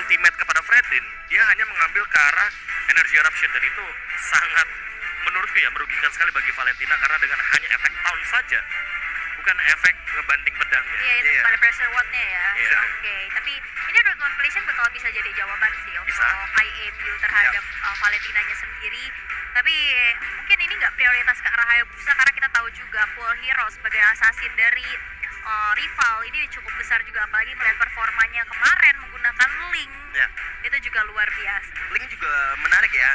ultimate kepada Fredrin, dia hanya mengambil ke arah energy eruption dan itu sangat menurutku ya merugikan sekali bagi Valentina karena dengan hanya efek taunt saja, bukan efek ngebanting pedangnya. Iya, itu pada pressure watt-nya ya. Iya. Oke, tapi ini root manipulation bakal bisa jadi jawaban sih Bisa. untuk IMU terhadap Valentinanya sendiri. Tapi mungkin ini nggak prioritas ke arah Hayabusa karena kita tahu juga pool hero sebagai assassin dari rival ini cukup besar juga, apalagi melihat performanya kemarin menggunakan Link. Ya. Itu juga luar biasa. Link juga menarik ya,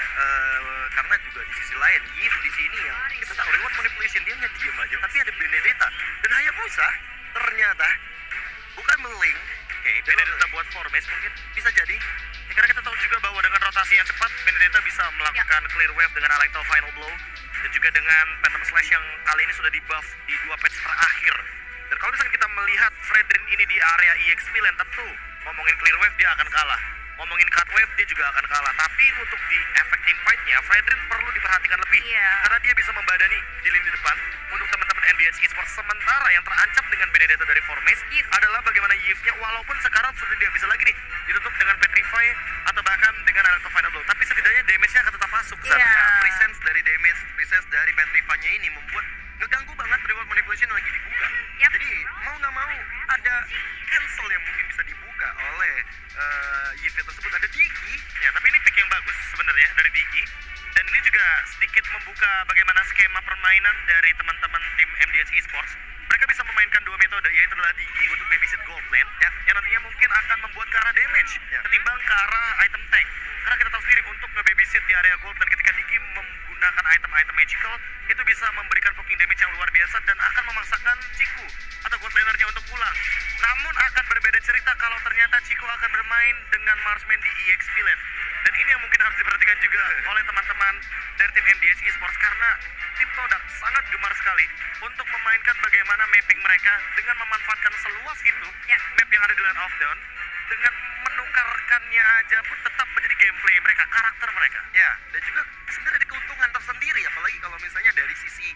karena juga di sisi lain Yves di sini yang kita tahu reward manipulation dia hanya diem aja, tapi ada Benedetta dan Hayabusa ternyata bukan meling. Oke, Benedetta buat Formes mungkin bisa jadi. Ya, karena kita tahu juga bahwa dengan rotasi yang cepat, Benedetta bisa melakukan clear wave dengan Alecto Final Blow dan juga dengan Phantom Slash yang kali ini sudah di buff di 2 patch terakhir. Dan kalau misalnya kita melihat Fredrin ini di area EXP lane, tentu ngomongin clear wave dia akan kalah, ngomongin cut wave dia juga akan kalah. Tapi untuk di effective fight-nya, Fredrin perlu diperhatikan lebih karena dia bisa membadani di lini depan untuk teman-teman NBH Esports. Sementara yang terancam dengan Benedetta dari Formes adalah bagaimana Yves-nya, walaupun sekarang sudah tidak bisa lagi nih ditutup dengan Petrify atau bahkan dengan Alecto Final Blow, tapi setidaknya damage-nya akan tetap masuk. Presence dari damage, presence dari Petrify-nya ini membuat ngeganggu banget reward manipulation yang lagi dibuka. Jadi mau nggak mau ada cancel yang mungkin bisa dibuka oleh Yves tersebut. Ada Digi Ya, tapi ini pick yang bagus sebenarnya dari Digi. Dan ini juga sedikit membuka bagaimana skema permainan dari teman-teman tim MDH Esports. Mereka bisa memainkan dua metode, yaitu adalah Digi untuk babysit gold lane, yang nantinya mungkin akan membuat ke arah damage, ketimbang ke arah item tank. Karena kita tahu sendiri untuk nge-babysit di area gold lane ketika Digi menggunakan item-item magical, itu bisa memberikan poking damage yang luar biasa dan akan memaksakan Ciku atau gold lanernya untuk pulang. Namun akan berbeda cerita kalau ternyata Ciku akan bermain dengan Marksman di EXP lane. Dan ini yang mungkin harus diperhatikan juga oleh teman-teman dari tim MDH Esports karena tim Todak sangat gemar sekali untuk memainkan bagaimana mapping mereka dengan memanfaatkan seluas itu map yang ada di Land of Dawn, dengan menukarkannya aja pun tetap menjadi gameplay mereka, karakter mereka. ya, dan juga sebenarnya ada keuntungan tersendiri, apalagi kalau misalnya dari sisi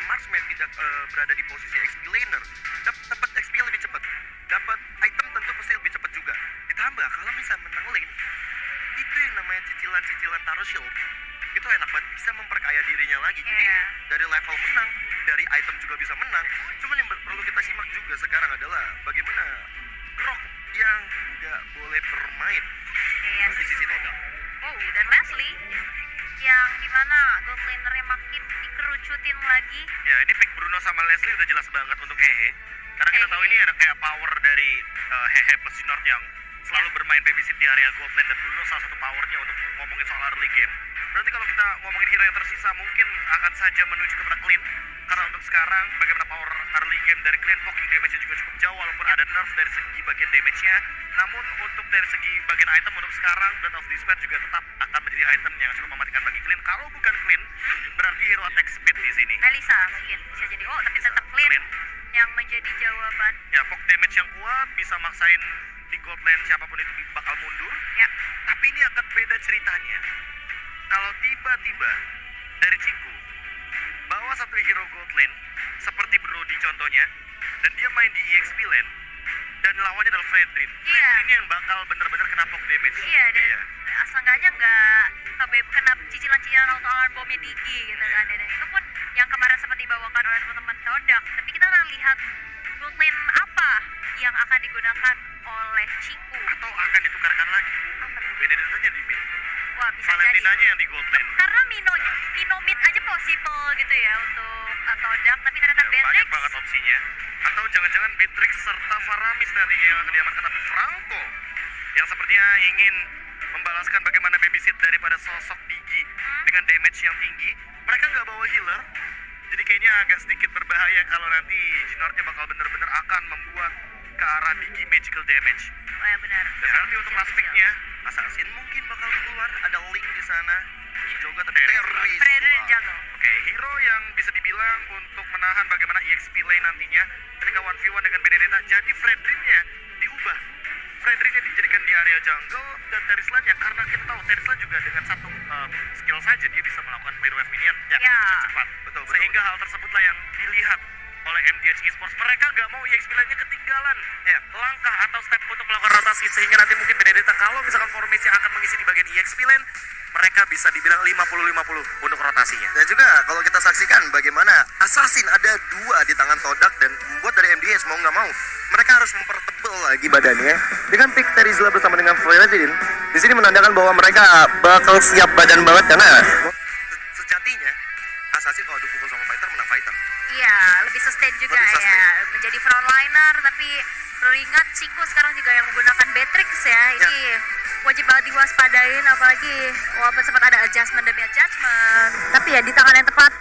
marksman tidak berada di posisi XP laner, dapat XP lebih cepat, dapat item tentu pasti lebih cepat juga. Ditambah kalau bisa menang lane, itu yang namanya cicilan-cicilan Taro Shield itu enak banget, bisa memperkaya dirinya lagi. Jadi dari level menang, dari item juga bisa menang. Cuman yang perlu kita simak juga sekarang adalah bagaimana Grok yang tidak boleh bermain di sisi Todak. Oh, dan Leslie yang dimana gold lanernya makin dikerucutin lagi. Ya, ini pick Bruno sama Leslie udah jelas banget untuk Hehe. Karena kita tahu ini ada kayak power dari Hehe plus Jinord yang selalu bermain babysit di area gold lane, dan Bruno salah satu powernya untuk ngomongin soal early game. Berarti kalau kita ngomongin hero yang tersisa mungkin akan saja menuju kepada Clean. Karena untuk sekarang bagaimana power early game dari Clean, poking damage-nya juga cukup jauh walaupun ada nerf dari segi bagian damage-nya. Namun untuk dari segi bagian item untuk sekarang, Blood of Despair juga tetap akan menjadi item yang cukup mematikan bagi Clean. Kalau bukan Clean, berarti hero attack speed di sini. Melissa mungkin bisa jadi, tapi tetap Clean yang menjadi jawaban. Ya, poke damage yang kuat bisa maksain di gold lane siapapun itu bakal mundur. Tapi ini akan beda ceritanya kalau tiba-tiba dari Ciku bawa satu hero gold lane seperti Brody contohnya, dan dia main di EXP lane dan lawannya adalah Fredrin. Fredrin yang bakal bener-bener kena poke damage. Dan seenggaknya nggak kena cicilan-cicilan auto alarm bomnya Digi gitu kan. Dan itu pun yang kemarin sempat dibawakan oleh teman-teman Todak. Tapi kita akan lihat gold lane apa yang akan digunakan oleh Ciku, atau akan ditukarkan lagi. Benedettanya di mid, wah bisa Valentinanya jadi yang di gold lane. karena Mino mid aja possible gitu ya untuk Todak, tapi ternyata Banyak Beatrix banget opsinya. Atau jangan-jangan Beatrix serta Faramis nantinya yang akan diamankan, tapi Franco yang sepertinya ingin membalaskan bagaimana babysit daripada sosok Digi dengan damage yang tinggi. Mereka nggak bawa healer, jadi kayaknya agak sedikit berbahaya kalau nanti Jinordnya bakal bener-bener akan membuat ke arah Digi magical damage. oh ya benar. Dan nanti untuk last pick-nya Assassin mungkin bakal keluar, ada Link di sana. Juga tapi Fredrin jago. Oke, hero yang bisa dibilang untuk menahan bagaimana EXP lane nantinya ketika 1v1 dengan Benedetta. Jadi Fredrinnya diubah. Fredrinnya dijadikan di area jungle, dan Terisla-nya karena kita tahu Terisla juga dengan satu skill saja dia bisa melakukan clear wave minion dengan cepat. Betul. Sehingga hal tersebutlah yang dilihat oleh MDH Esports. Mereka nggak mau EX9-nya ketinggalan langkah atau step untuk melakukan rotasi, sehingga nanti mungkin Benedetta kalau misalkan formasi akan mengisi di bagian EX9, mereka bisa dibilang 50-50 untuk rotasinya. Dan juga kalau kita saksikan bagaimana Assassin ada 2 di tangan Todak, dan membuat dari MDS mau nggak mau mereka harus mempertebal lagi badannya dengan pick Terizla bersama dengan Floridin. Di sini menandakan bahwa mereka bakal siap badan banget, karena sejatinya Assassin kalau dipukul sama fighter menang fighter. Iya, lebih sustain juga Lebih sustain. ya, menjadi frontliner. Tapi perlu ingat Chico sekarang juga yang menggunakan Beatrix ya. Ini wajib banget diwaspadain, apalagi walaupun sempat ada adjustment demi adjustment. Tapi ya di tangan yang tepat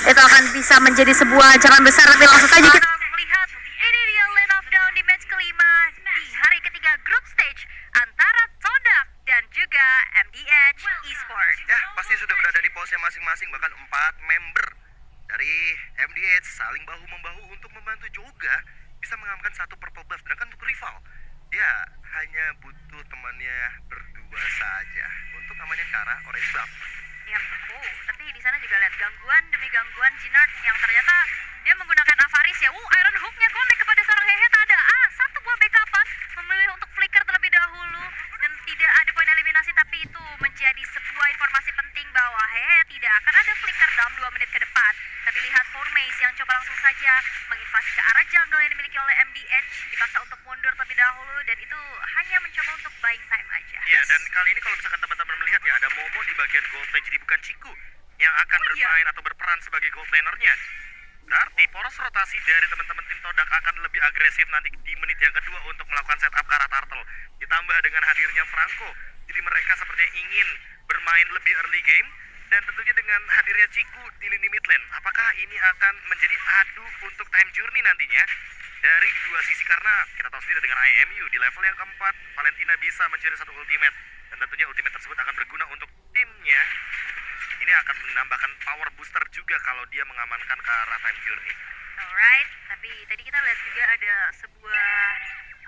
itu akan bisa menjadi sebuah ancaman besar. Tapi langsung saja kita melihat ini dia lane of down di match kelima di hari ketiga group stage antara Todak dan juga MDH Esports. Ya, pasti sudah berada di posnya masing-masing, bahkan 4 member dari MDH saling bahu-membahu untuk membantu Joga bisa mengamankan satu purple buff. Sedangkan untuk rival, dia hanya butuh temannya berdua saja untuk amanin ke arah orange buff. Yap, tapi di sana juga lihat gangguan demi gangguan Jinard yang ternyata dia menggunakan Avaris ya. Iron Hook-nya connect kepada seorang Hehe. Ada satu buah backupan, memilih untuk flicker terlebih dahulu dan tidak ada poin eliminasi, tapi itu menjadi sebuah informasi penting bahwa Hehe tidak akan ada flicker dalam 2 menit ke depan. Tapi lihat Formace yang coba langsung saja menginvasi ke arah jungle yang dimiliki oleh MDH, dipaksa untuk mundur terlebih dahulu, dan itu hanya mencoba untuk buying time aja. Iya, dan kali ini kalau misalkan teman-teman melihat ya, ada Momo di bagian gold lane, jadi bukan Chiku yang akan bermain atau berperan sebagai gold laner-nya. Berarti poros rotasi dari teman-teman tim Todak akan lebih agresif nanti di menit yang kedua untuk melakukan setup ke arah Turtle. Ditambah dengan hadirnya Franco, jadi mereka sepertinya ingin bermain lebih early game. Dan tentunya dengan hadirnya Chiku di lini mid lane, apakah ini akan menjadi adu untuk time journey nantinya dari dua sisi? Karena kita tahu sendiri dengan IMU di level yang keempat, Valentina bisa mencuri satu ultimate, dan tentunya ultimate tersebut akan berguna untuk timnya. Ini akan menambahkan power booster juga kalau dia mengamankan ke arah time journey. Alright, tapi tadi kita lihat juga ada sebuah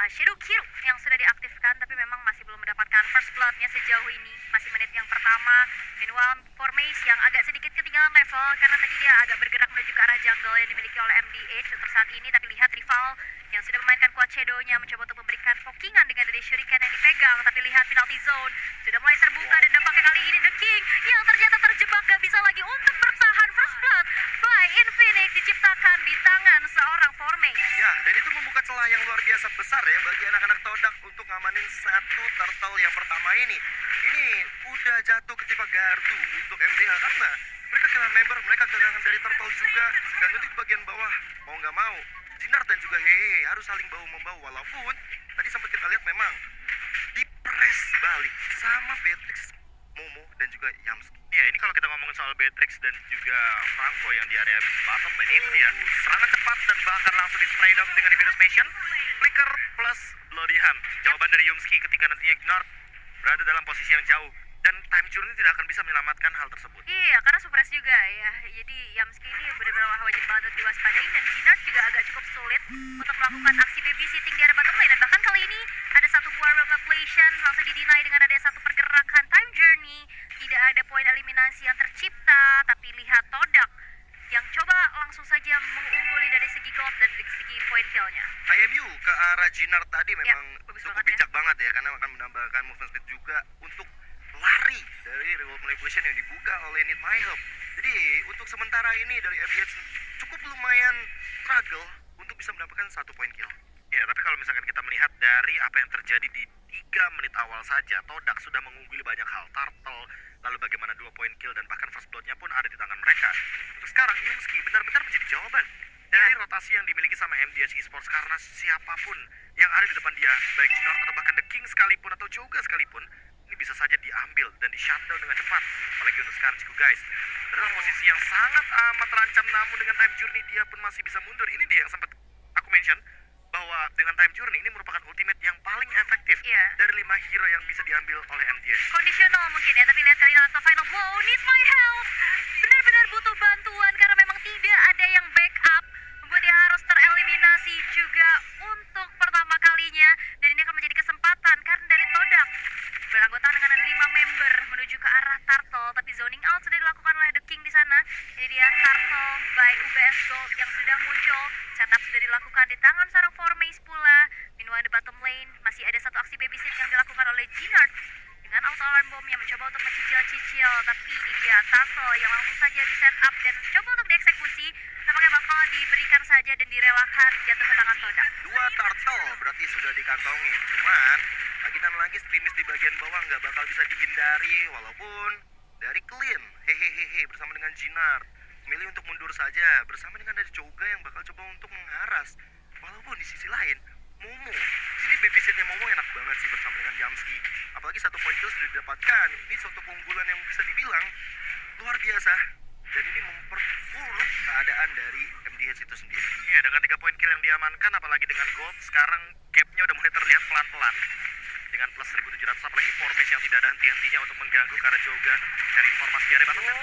Shadow Kill yang sudah diaktifkan, tapi memang masih belum mendapatkan first blood-nya sejauh ini. Masih menit yang pertama. Meanwhile, Formace yang agak sedikit ketinggalan level karena tadi dia agak bergerak menuju ke arah jungle yang dimiliki oleh MDH untuk saat ini. Tapi lihat rival yang sudah memainkan quad shadow-nya mencoba untuk memberikan pokingan dengan dari shuriken yang dipegang. Tapi lihat penalty zone sudah mulai terbuka, dan dampaknya kali ini The King yang ternyata terjebak gak bisa lagi untuk bertahan. First blood by Infinix diciptakan di tangan seorang Formace. Ya, dan itu membuka celah yang luar biasa besar ya bagi anak-anak Todak untuk ngamanin satu turtle yang pertama ini. Ini udah jatuh ketimpa gardu untuk MDH karena mereka kehilangan member, mereka kehilangan dari turtle juga. Dan itu di bagian bawah mau nggak mau Jinard dan juga Hehe harus saling bahu-membahu, walaupun tadi sempat kita lihat memang dipres balik sama Beatrix, Momo dan juga Yamski. Ya, ini kalau kita ngomongin soal Beatrix dan juga Franco yang di area bottom lane itu dia serangan cepat dan bahkan langsung di spray down dengan Invidus Passion, flicker plus Bloody Hand. Jawaban dari Yumski ketika nantinya Gnard berada dalam posisi yang jauh, dan time journey tidak akan bisa menyelamatkan hal tersebut. Iya, karena suppress juga ya. Jadi Yamski ini benar-benar wajib banget diwaspadai, dan Jinard juga agak cukup sulit untuk melakukan aksi babysitting di area bottom lane. Dan bahkan kali ini ada satu buah realm ablation langsung didinai dengan ada satu pergerakan time journey. Tidak ada poin eliminasi yang tercipta, tapi lihat Todak yang coba langsung saja mengungguli dari segi gold dan dari segi point kill-nya. IMU ke arah Jinard tadi memang bagus cukup banget ya. bijak banget ya, karena akan menambahkan movement speed juga untuk lari dari revolt manipulation yang dibuka oleh Need My Help. Jadi untuk sementara ini dari MDH cukup lumayan struggle untuk bisa mendapatkan satu point kill. Ya, tapi kalau misalkan kita melihat dari apa yang terjadi di 3 menit awal saja, Todak sudah mengungguli banyak hal. Turtle, lalu bagaimana 2 point kill, dan bahkan first blood-nya pun ada di tangan mereka. Untuk sekarang, Yumski benar-benar menjadi jawaban dari rotasi yang dimiliki sama MDH Esports, karena siapapun yang ada di depan dia, baik Jinard atau bahkan The King sekalipun atau Joga sekalipun, ini bisa saja diambil dan di shutdown dengan cepat. Apalagi untuk sekarang, Ciku guys, dalam posisi yang sangat amat terancam, namun dengan time journey dia pun masih bisa mundur. Ini dia yang sempat aku mention, bahwa dengan time journey ini merupakan ultimate yang paling efektif dari 5 hero yang bisa diambil oleh MDH. Kondisional mungkin ya, tapi lihat kali ini atau final blow, Need My Help benar-benar butuh bantuan karena memang tidak ada yang backup, membuat dia harus tereliminasi juga untuk pertama kalinya. Dan ini akan menjadi kesempatan karena dari Todak beranggotaan dengan ada 5 member menuju ke arah Turtle, tapi zoning out sudah dilakukan oleh The King di sana. Jadi dia Turtle by UBS Gold yang sudah muncul. akan di tangan seorang Formace pula. Meanwhile di bottom lane masih ada satu aksi babysit yang dilakukan oleh Jinard dengan auto alarm bomb yang mencoba untuk mencicil-cicil, tapi ini dia Tackle yang langsung saja di setup dan mencoba untuk dieksekusi. Nampaknya bakal diberikan saja dan direlakan jatuh ke tangan Todak. 2 turtle berarti sudah dikantongi. Cuman lagi dan lagi streamis di bagian bawah nggak bakal bisa dihindari, walaupun dari Clean hehehe bersama dengan Jinard memilih untuk mundur saja bersama dengan dari Choga yang bakal coba untuk mengharas. Walaupun di sisi lain Momo, di sini babysitnya Momo enak banget sih bersama dengan Yamski. Apalagi 1 poin kill sudah didapatkan. Ini suatu keunggulan yang bisa dibilang luar biasa. Dan ini memperburuk keadaan dari MDH itu sendiri. Iya, dengan 3 poin kill yang diamankan, apalagi dengan gold, sekarang gapnya udah mulai terlihat pelan-pelan. Dengan plus 1700, apalagi Formace yang tidak ada henti-hentinya untuk mengganggu karena Joga dari informasi dari Battlefield.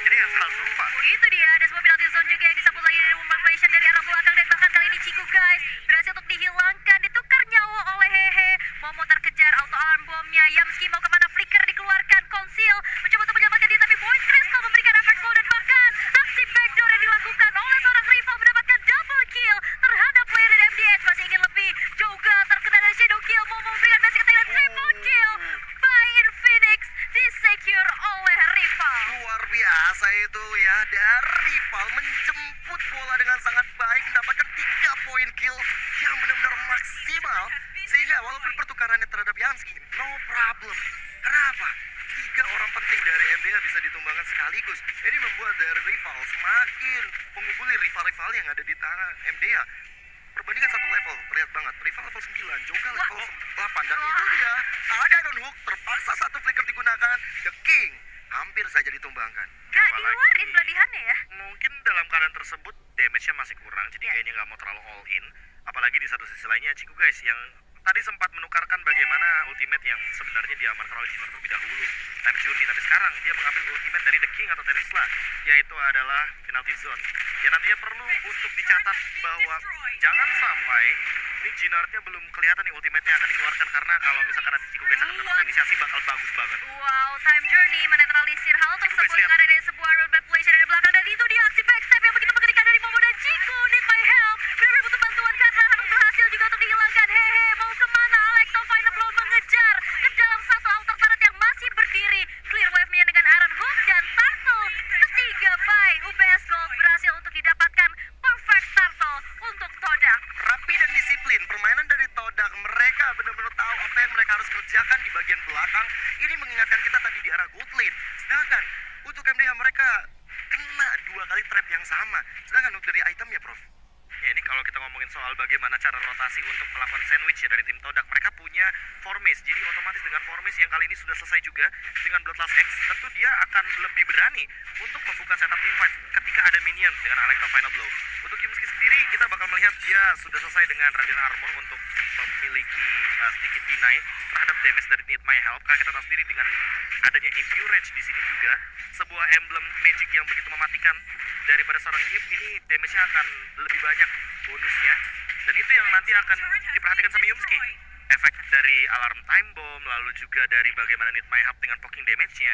Jadi hal serupa. Oh itu dia, ada sebuah penalty zone juga yang disambut lagi dari Woman Operation dari arah belakang. Dan bahkan kali ini Chico guys berhasil untuk dihilangkan, ditukar nyawa oleh Hehe. Momo terkejar, auto alarm bomnya. Yamski mau kemana, flicker dikeluarkan, Conceal mencoba untuk menyelamatkan diri, tapi Void Crystal memberikan efek slow. Dan bahkan aksi backdoor yang dilakukan oleh seorang rival mendapatkan double kill terhadap player dari MDH. Masih ingin lebih, Joga terkena dari shadow kill. Momo memberikan basic attack dan triple kill by Infinix disecure oleh rival. Luar biasa itu ya, dari rival menjemput bola dengan sangat baik, mendapatkan 3 poin kill yang benar-benar maksimal. Sehingga walaupun pertukarannya terhadap Yamski, no problem. Kenapa? 3 orang penting dari MDH bisa ditumbangkan sekaligus. Ini membuat dari rival semakin mengungguli rival-rival yang ada di tangan MDH. Perbandingan 1 level, terlihat banget. Rival level 9, juga level 8. Dan itu dia, ada non-hook, terpaksa 1 flicker digunakan. The King hampir saja ditumbangkan. Gak Apalagi- diluarin pelatihannya ya. Mungkin dalam keadaan tersebut damage-nya masih kurang, jadi Ya. kayaknya nggak mau terlalu all in. Apalagi di satu sisi lainnya Chico guys yang tadi sempat menukarkan bagaimana ultimate yang sebenarnya diamankan oleh Jinard terlebih dahulu, Time Journey, tapi sekarang dia mengambil ultimate dari The King atau Terisla, yaitu adalah penalty zone. Yang nantinya perlu untuk dicatat bahwa jangan sampai ini Jinardnya belum kelihatan nih ultimate-nya akan dikeluarkan, karena kalau misalkan nanti Chico guys akan melakukan inisiasi bakal bagus banget. Wow, Time Journey menetralisir hal tersebut guys, lihat. karena ada sebuah road manipulation dari belakang. Dan itu dia aksi backstep yang begitu mengerikan dari Momo dan Chico. Need my help, benar-benar butuh bantuan karena harus berhasil juga untuk dihilangkan. Hehe, mau kemana? Alekto Final Blow mengejar ke dalam satu outer turret yang masih berdiri. Clear wave-nya dengan Iron Hook dan Turtle ketiga by UBS Gold berhasil untuk didapatkan. Perfect Turtle untuk Todak. Rapi dan disiplin, permainan dari Todak. Mereka benar-benar tahu apa yang mereka harus kerjakan di bagian belakang. Ini mengingatkan kita tadi di arah gold lane. Sedangkan untuk MDH mereka kena 2 kali trap yang sama. Sedangkan untuk dari item ya, Prof. Ya, ini kalau kita ngomongin soal bagaimana cara rotasi untuk melakukan sandwich ya dari tim Todak, mereka punya Formace. Jadi otomatis dengan Formace yang kali ini sudah selesai juga dengan Bloodlust X, tentu dia akan lebih berani untuk membuka setup team fight ketika ada minion dengan Alekto Final Blow. Untuk Yumski sendiri, kita bakal melihat dia sudah selesai dengan Radiant Armor untuk memiliki sedikit deny terhadap damage dari Need My Help. Karena kita tahu sendiri dengan adanya Impure Rage di sini juga, sebuah emblem magic yang begitu mematikan daripada seorang Yip, ini damage-nya akan lebih banyak bonusnya. Dan itu yang nanti akan diperhatikan sama Yumski. Efek dari alarm time bomb, lalu juga dari bagaimana Need My Help dengan poking damage-nya.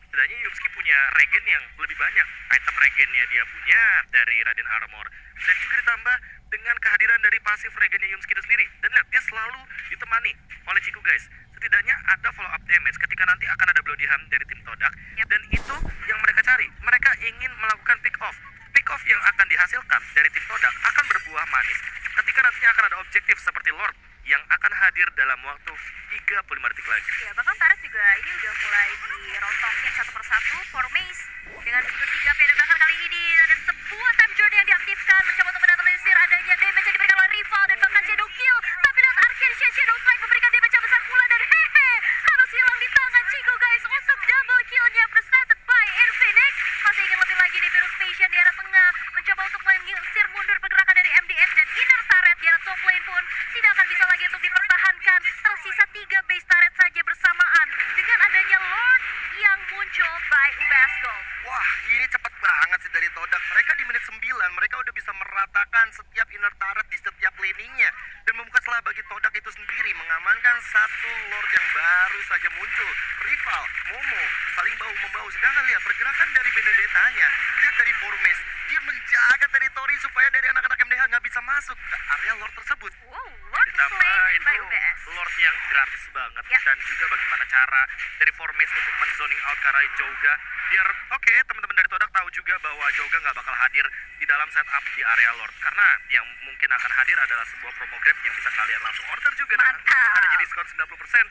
Setidaknya Yumski punya regen yang lebih banyak. Item regennya dia punya dari Radiant Armor. Dan juga ditambah dengan kehadiran dari pasif regennya Yumski itu sendiri. Dan lihat, dia selalu ditemani oleh Chico guys. Setidaknya ada follow up damage ketika nanti akan ada Bloody Hand dari tim Todak. Dan itu yang mereka cari. Mereka ingin melakukan pick off. Pick off yang akan dihasilkan dari tim Todak akan berbuah manis ketika nantinya akan ada objektif seperti Lord yang akan hadir dalam waktu 35 detik lagi. Ya, bahkan Taret juga ini udah mulai dirontoknya satu persatu. Formace dengan bertiga dan bahkan kali ini ada sebuah time journey yang diaktifkan mencoba untuk menetralisir adanya damage yang diberikan oleh rival dan bahkan shadow kill. Tapi lihat Arcane Shadow Strike memberikan damage yang besar pula dan hehe harus hilang di tangan Chico guys untuk double killnya presented by Infinix. Masih ingin lebih lagi di Virus Station di arah tengah mencoba untuk mengusir mundur pergerakan dari MDS dan inner turret di arah top lane pun tidak akan bisa lagi untuk dipertahankan. Tersisa 3 base turret saja bersamaan dengan adanya Lord yang muncul by UBS Gold. Wah, ini cepat banget sih dari Todak. Mereka di menit 9, mereka udah bisa meratakan setiap inner turret di setiap laningnya. Dan membuka celah bagi Todak itu sendiri, mengamankan satu Lord yang baru saja muncul. Rival, Momo, saling bahu-membahu. Sedangkan lihat pergerakan dari Benedetta-nya. Lihat dari Formace, dia menjaga teritori supaya dari anak-anak MDH nggak bisa masuk ke area Lord tersebut. Wow, Lord Ditambah slain by itu UBS. Lord yang gratis banget Ya. dan juga bagaimana cara dari formation untuk men-zoning out ke arah Jouga biar oke, teman-teman dari Todak tahu juga bahwa Jouga nggak bakal hadir di dalam setup di area Lord karena yang mungkin akan hadir adalah sebuah promo grab yang bisa kalian langsung order juga dan Mantap. ada jadi diskon 90%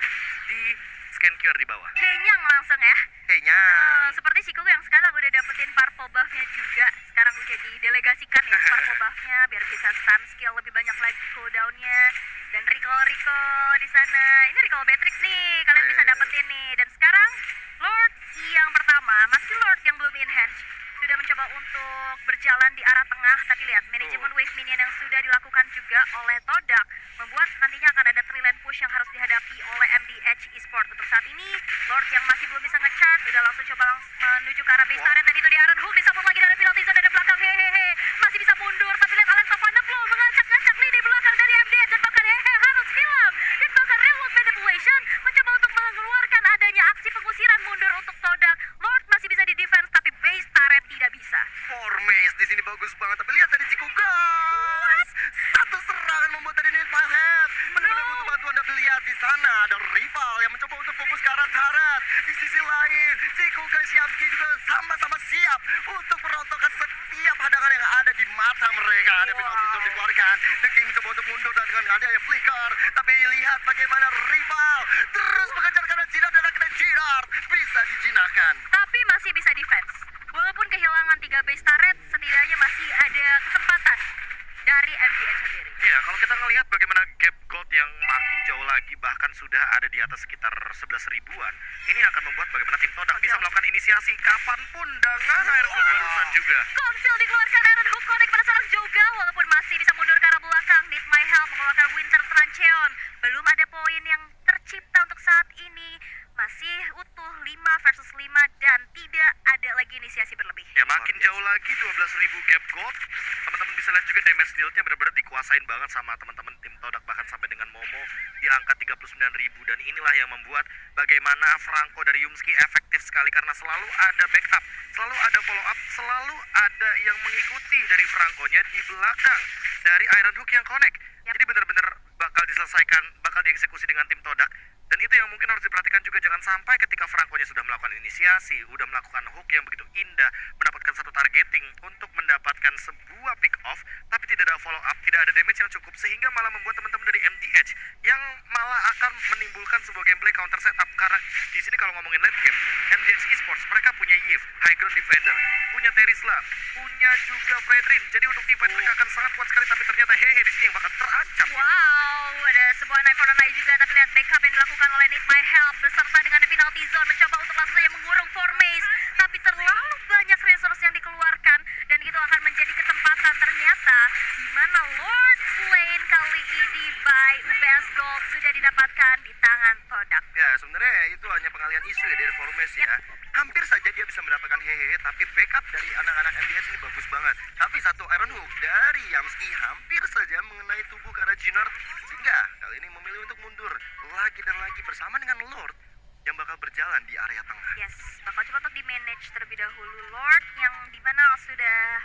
di scan QR di bawah. Kenyang langsung ya. Kayaknya Seperti Shikuku yang sekarang udah dapetin purple buff-nya juga. Sekarang udah didelegasikan ya purple buff-nya biar bisa stun skill lebih banyak lagi cooldown-nya. Dan recall di sana. Ini recall Beatrix nih, kalian bisa dapetin nih. Dan sekarang Lord yang pertama, masih Lord yang belum enhance, sudah mencoba untuk berjalan di arah tengah. Tapi lihat, manajemen wave minion yang sudah dilakukan juga oleh Todak membuat nantinya akan ada 3-lane push yang harus dihadapi oleh MDH Esport. Untuk saat ini, Lord yang masih belum bisa nge-charge udah langsung coba menuju ke arah base turret. Tadi itu di Iron Hook disambut lagi dari penalty zone dari belakang. Hehehe, masih bisa mundur. Tapi lihat Alex of Vanderflow mengacak-ngacak lini belakang dari MDH dan bahkan harus hilang. Dan bahkan Railroad Manipulation mencoba untuk mengeluarkan adanya aksi pengusiran mundur untuk Todak. Lord masih bisa di-defense tapi base turret tidak bisa. Formace di sini bagus banget, tapi lihat dari Ciku guys, satu serangan membuat dari Nidmalhead benar-benar butuh bantuan. Dan lihat di sana ada rival yang mencoba untuk fokus ke arah turret. Di sisi lain, Ciku guys Yamki juga sama-sama siap untuk merontokkan setiap hadangan yang ada di mata mereka. Ada penalti itu dikeluarkan, The King mencoba untuk mundur dan dengan adanya flicker. Tapi lihat bagaimana rival terus mengejar karena Jinar dan akhirnya Jinar bisa dijinakkan. Tapi masih bisa defense. Walaupun kehilangan 3 base turret, setidaknya masih ada kesempatan dari MDH sendiri. Ya, kalau kita ngelihat bagaimana gap gold yang makin jauh lagi, bahkan sudah ada di atas sekitar 11 ribuan, ini akan membuat bagaimana tim Todak bisa melakukan inisiasi kapanpun dengan Iron Hook barusan juga. Konsil dikeluarkan Iron Hook connect pada seorang Jouga, walaupun masih bisa mundur ke arah belakang. Need My Help mengeluarkan Winter Trancheon. Belum ada poin yang tercipta untuk saat ini. Masih utuh 5 versus 5 dan tidak ada lagi inisiasi berlebih. Ya, makin jauh lagi 12.000 gap gold. Teman-teman bisa lihat juga damage deal-nya benar-benar dikuasain banget sama teman-teman tim Todak, bahkan sampai dengan Momo di angka 39.000. Dan inilah yang membuat bagaimana Franco dari Yumski efektif sekali karena selalu ada backup, selalu ada follow up, selalu ada yang mengikuti dari Franco-nya di belakang dari Iron Hook yang connect. Jadi benar-benar bakal diselesaikan, bakal dieksekusi dengan tim Todak. Dan itu yang mungkin harus diperhatikan juga, jangan sampai ketika Franco-nya sudah melakukan inisiasi, udah melakukan hook yang begitu indah, mendapatkan satu targeting untuk mendapatkan sebuah pick off, tapi tidak ada follow up, tidak ada damage yang cukup, sehingga malah membuat teman-teman dari MDH yang malah akan menimbulkan sebuah gameplay counter setup. Karena di sini kalau ngomongin late game, MDH Esports mereka punya Yves, high ground defender, punya Terisla, punya juga Fredrin. Jadi untuk tim fight mereka akan sangat kuat sekali, tapi ternyata hehe di sini yang bakal terancam. Wow, ada sebuah knife on eye juga, tapi lihat backup yang dilakukan oleh Need My Help beserta dengan penalty zone mencoba untuk langsung saja mengurung Formace, tapi terlalu banyak resource yang dikeluarkan dan itu akan menjadi kesempatan ternyata di mana Lord Slain kali ini by UBS Gold sudah didapatkan di tangan Todak. Ya, sebenarnya itu hanya pengalian isu ya dari Formace ya. Hampir saja dia bisa mendapatkan hehehe, tapi backup dari anak-anak MDS ini bagus banget. Tapi satu Iron Hook dari Yamski hampir saja mengenai tubuh ke arah Jinar, sehingga kali ini memilih untuk mundur lagi dan lagi bersama dengan Lord yang bakal berjalan di area tengah. Yes, bakal coba untuk di-manage terlebih dahulu Lord yang dimana sudah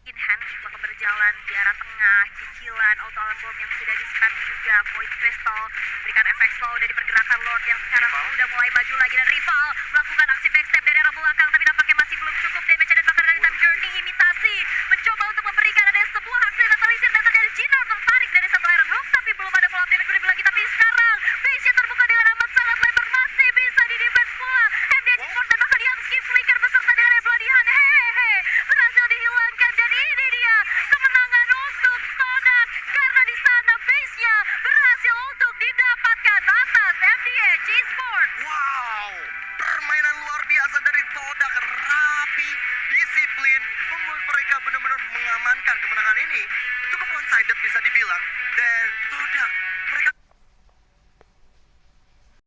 in hand, bakal berjalan di arah tengah, cicilan, auto alarm bomb yang sudah di-spam juga, Void Crystal, berikan efek slow dari pergerakan Lord yang sekarang sudah mulai maju lagi dan rival melakukan aksi backstep dari arah belakang, tapi nampaknya masih belum cukup damage dan bahkan dari time journey imitasi, mencoba untuk memberikan ada sebuah aksi natalisir dan terjadi Jinar tertarik dari satu Iron Hook, tapi belum ada follow up damage lebih lagi, tapi sekarang base-nya terbuka dengan amat sangat lebar, masih bisa di-defense pula, MDH Sport dan bahkan Yamski flicker beserta dengan Ebladihan, hehehe, berhasil dihilangkan dan ini dia kemenangan untuk Todak karena di sana base-nya berhasil untuk didapatkan atas MDH Esport. Wow, permainan luar biasa dari Todak, rapi, disiplin, membuat mereka benar-benar mengamankan kemenangan ini. Cukup one-sided bisa dibilang, dan Todak